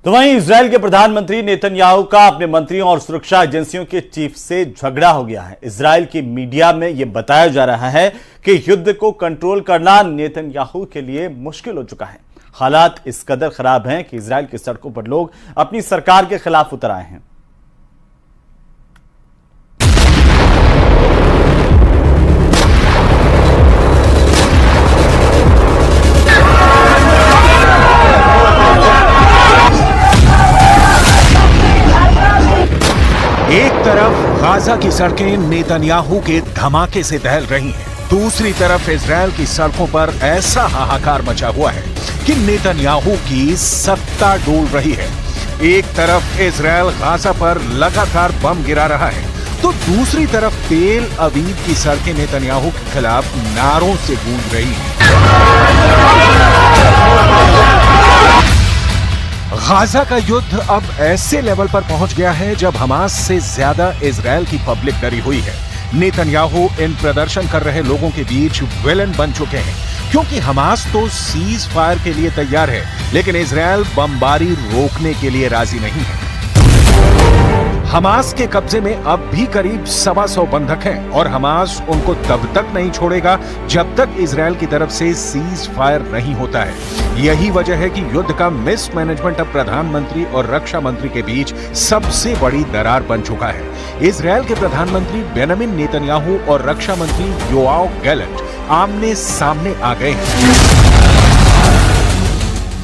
तो वहीं इजराइल के प्रधानमंत्री नेतन्याहू का अपने मंत्रियों और सुरक्षा एजेंसियों के चीफ से झगड़ा हो गया है। इजराइल की मीडिया में यह बताया जा रहा है कि युद्ध को कंट्रोल करना नेतन्याहू के लिए मुश्किल हो चुका है। हालात इस कदर खराब हैं कि इजराइल की सड़कों पर लोग अपनी सरकार के खिलाफ उतर आए हैं। एक तरफ गाजा की सड़कें नेतन्याहू के धमाके से दहल रही हैं, दूसरी तरफ इजराइल की सड़कों पर ऐसा हाहाकार मचा हुआ है कि नेतन्याहू की सत्ता डोल रही है। एक तरफ इजराइल गाजा पर लगातार बम गिरा रहा है, तो दूसरी तरफ तेल अवीव की सड़कें नेतन्याहू के खिलाफ नारों से गूंज रही हैं। गाजा का युद्ध अब ऐसे लेवल पर पहुंच गया है जब हमास से ज्यादा इजराइल की पब्लिक डरी हुई है। नेतन्याहू इन प्रदर्शन कर रहे लोगों के बीच विलन बन चुके हैं, क्योंकि हमास तो सीज फायर के लिए तैयार है, लेकिन इजराइल बमबारी रोकने के लिए राजी नहीं है। हमास के कब्जे में अब भी करीब 125 बंधक हैं और हमास उनको तब तक नहीं छोड़ेगा जब तक इजराइल की तरफ से सीज फायर नहीं होता है। यही वजह है कि युद्ध का मिसमैनेजमेंट अब प्रधानमंत्री और रक्षा मंत्री के बीच सबसे बड़ी दरार बन चुका है। इजराइल के प्रधानमंत्री बेंजामिन नेतन्याहू और रक्षा मंत्री योआव गैलेंट आमने सामने आ गए हैं।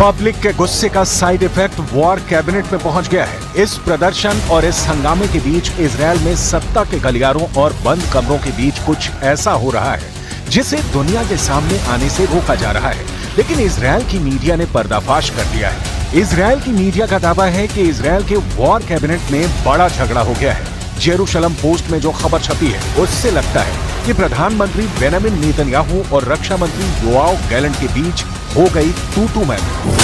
पब्लिक के गुस्से का साइड इफेक्ट वॉर कैबिनेट में पहुंच गया है। इस प्रदर्शन और इस हंगामे के बीच इजराइल में सत्ता के गलियारों और बंद कमरों के बीच कुछ ऐसा हो रहा है जिसे दुनिया के सामने आने से रोका जा रहा है, लेकिन इजराइल की मीडिया ने पर्दाफाश कर दिया है। इजराइल की मीडिया का दावा है कि इजराइल के वॉर कैबिनेट में बड़ा झगड़ा हो गया है। जेरूशलम पोस्ट में जो खबर छपी है उससे लगता है कि प्रधानमंत्री बेंजामिन नेतन्याहू और रक्षा मंत्री योआव गैलेंट के बीच हो गई तू-तू मैं-मैं।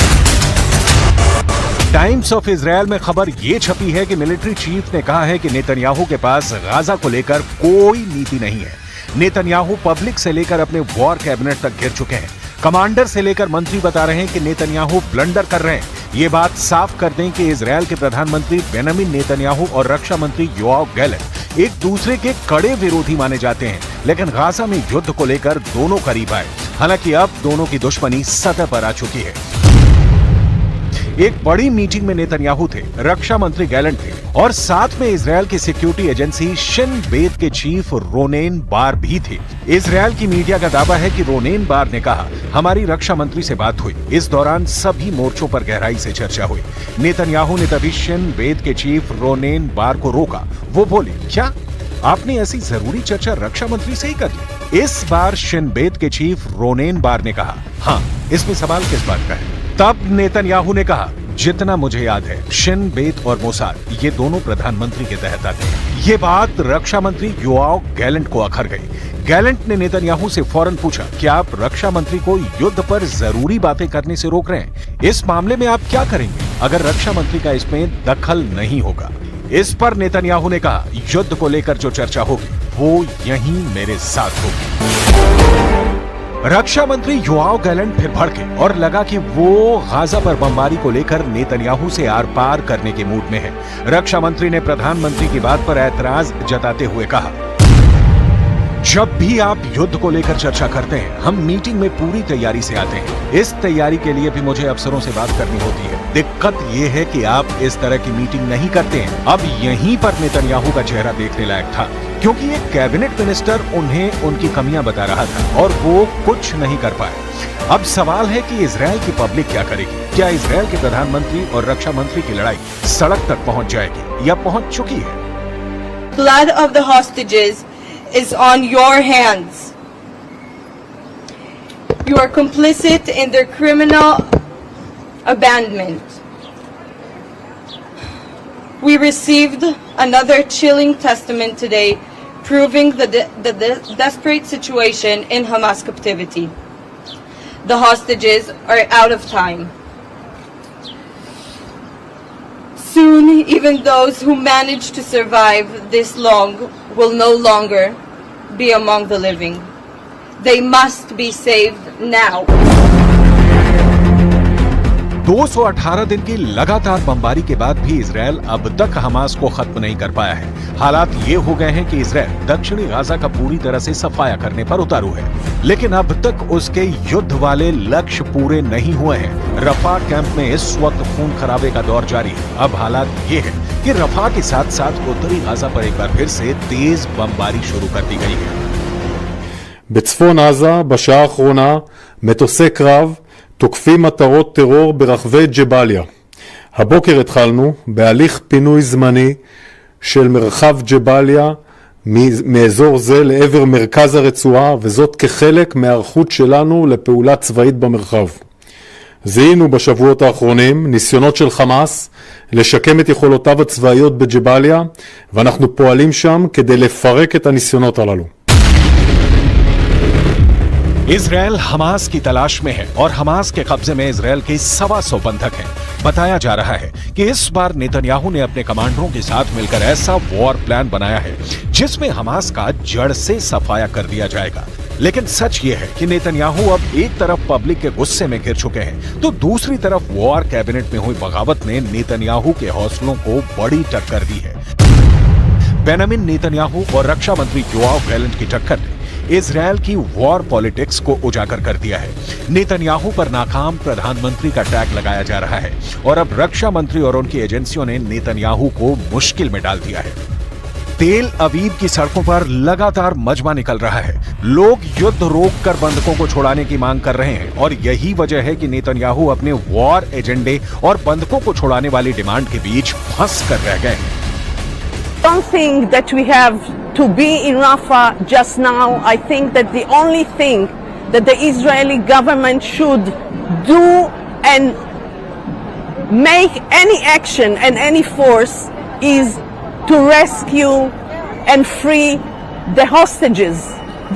टाइम्स ऑफ इजराइल में खबर ये छपी है कि मिलिट्री चीफ ने कहा है कि नेतन्याहू के पास गाजा को लेकर कोई नीति नहीं है। नेतन्याहू पब्लिक से लेकर अपने वॉर कैबिनेट तक घिर चुके हैं। कमांडर से लेकर मंत्री बता रहे हैं कि नेतन्याहू ब्लंडर कर रहे हैं। ये बात साफ कर दें कि इजराइल के प्रधानमंत्री बेंजामिन नेतन्याहू और रक्षा मंत्री योआव गैलेंट एक दूसरे के कड़े विरोधी माने जाते हैं, लेकिन गाजा में युद्ध को लेकर दोनों करीब आए। हालांकि अब दोनों की दुश्मनी सतह पर आ चुकी है। एक बड़ी मीटिंग में नेतन्याहू थे, रक्षा मंत्री गैलेंट थे और साथ में इजराइल की सिक्योरिटी एजेंसी शिन बेत के चीफ रोनेन बार भी थे। इजराइल की मीडिया का दावा है कि रोनेन बार ने कहा, हमारी रक्षा मंत्री से बात हुई। इस दौरान सभी मोर्चों पर गहराई से चर्चा हुई। नेतन्याहू ने तभी शिन बेत के चीफ रोनेन बार को रोका। वो बोले, क्या आपने ऐसी जरूरी चर्चा रक्षा मंत्री से ही कर ली? इस बार शिन बेत के चीफ रोनेन बार ने कहा, हाँ, इसमें सवाल किस बात का है? तब नेतन्याहू ने कहा, जितना मुझे याद है शिन बेत और मोसाद ये दोनों प्रधानमंत्री के तहत आते हैं। ये बात रक्षा मंत्री योआव गैलेंट को अखर गई। गैलेंट ने नेतन्याहू से फौरन पूछा, क्या आप रक्षा मंत्री को युद्ध पर जरूरी बातें करने से रोक रहे हैं? इस मामले में आप क्या करेंगे अगर रक्षा मंत्री का इसमें दखल नहीं होगा? इस पर नेतन्याहू ने कहा, युद्ध को लेकर जो चर्चा होगी वो यहीं मेरे साथ होगी। रक्षा मंत्री योआव गैलेंट फिर भड़के और लगा कि वो गाजा पर बमबारी को लेकर नेतन्याहू से आर पार करने के मूड में है। रक्षा मंत्री ने प्रधानमंत्री की बात पर ऐतराज जताते हुए कहा, जब भी आप युद्ध को लेकर चर्चा करते हैं, हम मीटिंग में पूरी तैयारी से आते हैं। इस तैयारी के लिए भी मुझे अफसरों से बात करनी होती है। दिक्कत यह है कि आप इस तरह की मीटिंग नहीं करते हैं। अब यहीं पर नेतन्याहू का चेहरा देखने लायक था, क्योंकि एक कैबिनेट मिनिस्टर उन्हें उनकी कमियां बता रहा था और वो कुछ नहीं कर पाए। अब सवाल है कि इजराइल की पब्लिक क्या करेगी? क्या इजराइल के प्रधानमंत्री और रक्षा मंत्री की लड़ाई सड़क तक पहुंच जाएगी या पहुंच चुकी है? Blood of the hostages is on your hands. You are complicit in their criminal abandonment. We received another chilling testament today proving the desperate situation in Hamas captivity. The hostages are out of time. Soon, even those who managed to survive this long will no longer be among the living. They must be saved now. 218 दिन की लगातार बमबारी के बाद भी Israel अब तक Hamas को खत्म नहीं कर पाया है। हालात ये हो गए हैं कि इजरायल दक्षिणी गाजा का पूरी तरह से सफाया करने पर उतारू है, लेकिन अब तक उसके युद्ध वाले लक्ष्य पूरे नहीं हुए हैं। रफा कैंप में इस वक्त खून खराबे का दौर जारी है। अब हालात ये है कि रफा के साथ साथ उत्तरी गाजा पर एक बार फिर से तेज बमबारी शुरू कर दी गई है। בצפון עזה, בשעה האחרונה, מטוסי קרב תוקפים מטרות טרור ברחבי ג'באליה. הבוקר התחלנו בהליך פינוי זמני של מרחב ג'באליה מאזור זה לעבר מרכז הרצועה, וזאת כחלק מהערכות שלנו לפעולה צבאית במרחב. זיהינו בשבועות האחרונים ניסיונות של חמאס לשקם את יכולותיו הצבאיות בג'באליה, ואנחנו פועלים שם כדי לפרק את הניסיונות הללו. इजरायल हमास की तलाश में है और हमास के कब्जे में इजरायल के 125 बंधक हैं। बताया जा रहा है कि इस बार नेतन्याहू ने अपने कमांडरों के साथ मिलकर ऐसा वॉर प्लान बनाया है जिसमें हमास का जड़ से सफाया कर दिया जाएगा। लेकिन सच ये है कि नेतन्याहू अब एक तरफ पब्लिक के गुस्से में घिर चुके हैं, तो दूसरी तरफ वॉर कैबिनेट में हुई बगावत ने नेतन्याहू के हौसलों को बड़ी टक्कर दी है। बेंजामिन नेतन्याहू और रक्षा मंत्री योआव गैलेंट की टक्कर ने इजरायल की वॉर पॉलिटिक्स को उजागर कर दिया है। नेतन्याहू पर नाकाम प्रधानमंत्री का टैग लगाया जा रहा है और अब रक्षा मंत्री और उनकी एजेंसियों ने नेतन्याहू को मुश्किल में डाल दिया है। तेल अवीव की सड़कों पर लगातार मजमा निकल रहा है। लोग युद्ध रोककर बंधकों को छुड़ाने की मांग कर रहे हैं और यही वजह है कि नेतन्याहू अपने वॉर एजेंडे और बंधकों को छुड़ाने वाली डिमांड के बीच फंस कर रह गए हैं। don't think that we have to be in Rafah just now. I think that the only thing that the Israeli government should do and make any action and any force is to rescue and free the hostages.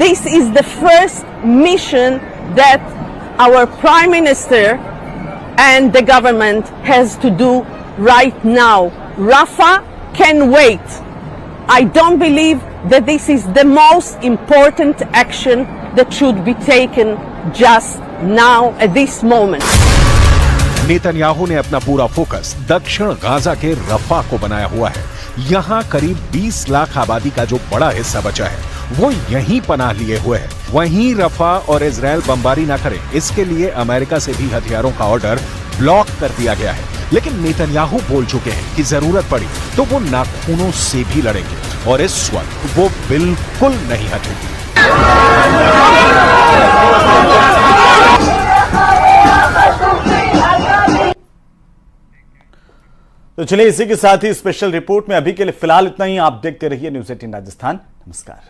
This is the first mission that our Prime Minister and the government has to do right now. Rafah can wait. I don't believe that this is the most important action that should be taken just now at this moment. Netanyahu ने अपना पूरा focus दक्षिण Gaza के रफा को बनाया हुआ है। यहाँ करीब 20 लाख आबादी का जो बड़ा हिस्सा बचा है वो यहीं पनाह लिए हुए है। वहीं रफा और इजरायल बमबारी ना करें, इसके लिए अमेरिका से भी हथियारों का ऑर्डर ब्लॉक कर दिया गया है। लेकिन नेतन्याहू बोल चुके हैं कि जरूरत पड़ी तो वो नाखूनों से भी लड़ेंगे और इस वक्त वो बिल्कुल नहीं हटेंगे। तो चलिए इसी के साथ ही स्पेशल रिपोर्ट में अभी के लिए फिलहाल इतना ही। आप देखते रहिए न्यूज़ 18 राजस्थान। नमस्कार।